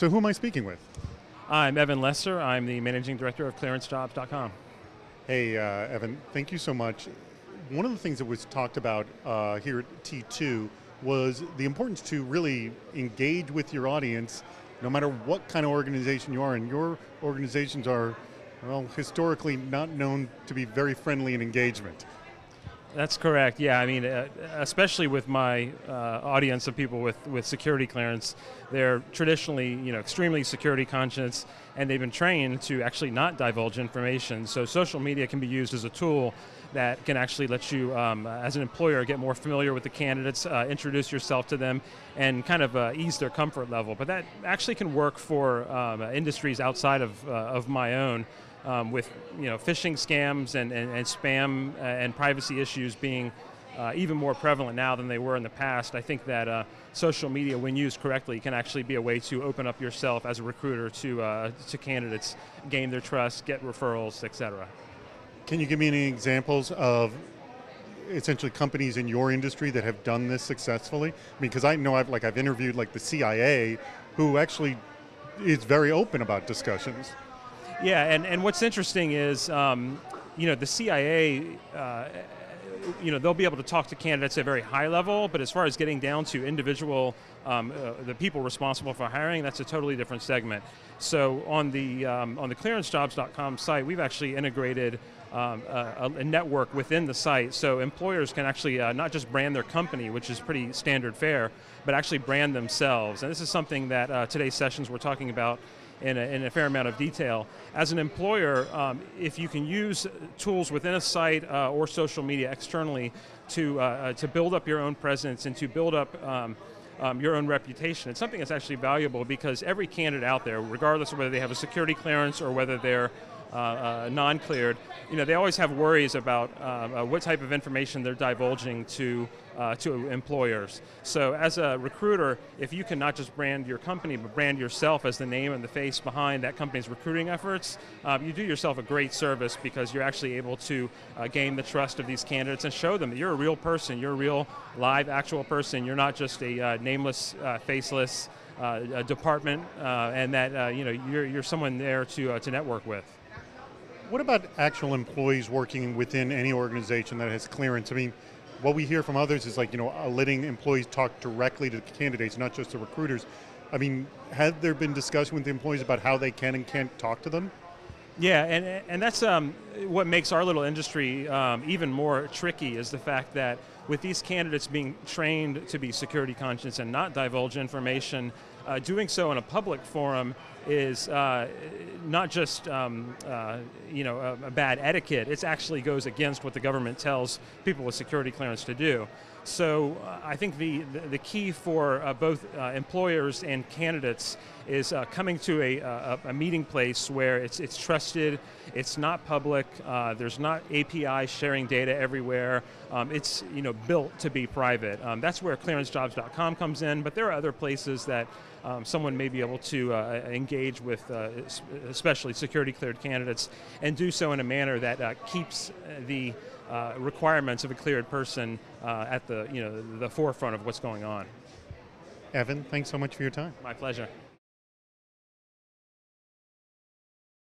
So who am I speaking with? I'm Evan Lesser. I'm the Managing Director of ClearanceJobs.com. Hey, Evan, thank you so much. One of the things that was talked about here at T2 was the importance to really engage with your audience, no matter what kind of organization you are, and your organizations are, well, historically not known to be very friendly in engagement. That's correct. Yeah, I mean, especially with my audience of people with security clearance, they're traditionally, extremely security conscious, and they've been trained to actually not divulge information. So social media can be used as a tool that can actually let you, as an employer, get more familiar with the candidates, introduce yourself to them, and kind of ease their comfort level. But that actually can work for industries outside of my own. With phishing scams and spam and privacy issues being even more prevalent now than they were in the past, I think that social media, when used correctly, can actually be a way to open up yourself as a recruiter to candidates, gain their trust, get referrals, etc. Can you give me any examples of essentially companies in your industry that have done this successfully? I mean, because I know I've interviewed like the CIA, who actually is very open about discussions. Yeah, and what's interesting is, the CIA, they'll be able to talk to candidates at a very high level, but as far as getting down to individual, the people responsible for hiring, that's a totally different segment. So on the ClearanceJobs.com site, we've actually integrated a network within the site, so employers can actually not just brand their company, which is pretty standard fare, but actually brand themselves. And this is something that today's sessions we're talking about in a fair amount of detail. As an employer, if you can use tools within a site or social media externally to build up your own presence and to build up your own reputation, it's something that's actually valuable, because every candidate out there, regardless of whether they have a security clearance or whether they're non-cleared, they always have worries about what type of information they're divulging to employers. So as a recruiter, if you can not just brand your company, but brand yourself as the name and the face behind that company's recruiting efforts, you do yourself a great service, because you're actually able to gain the trust of these candidates and show them that you're a real person, you're a real, live, actual person. You're not just a nameless, faceless department, and that you're someone there to network with. What about actual employees working within any organization that has clearance? I mean, what we hear from others is letting employees talk directly to candidates, not just the recruiters. I mean, have there been discussion with the employees about how they can and can't talk to them? Yeah, and that's what makes our little industry even more tricky, is the fact that with these candidates being trained to be security conscious and not divulge information, doing so in a public forum is not just a bad etiquette. It actually goes against what the government tells people with security clearance to do. So I think the key for both employers and candidates is coming to a meeting place where it's trusted, it's not public, there's not API sharing data everywhere, it's built to be private. That's where ClearanceJobs.com comes in, but there are other places that someone may be able to engage with, especially security cleared candidates, and do so in a manner that keeps the requirements of a cleared person at the forefront of what's going on. Evan, thanks so much for your time. My pleasure.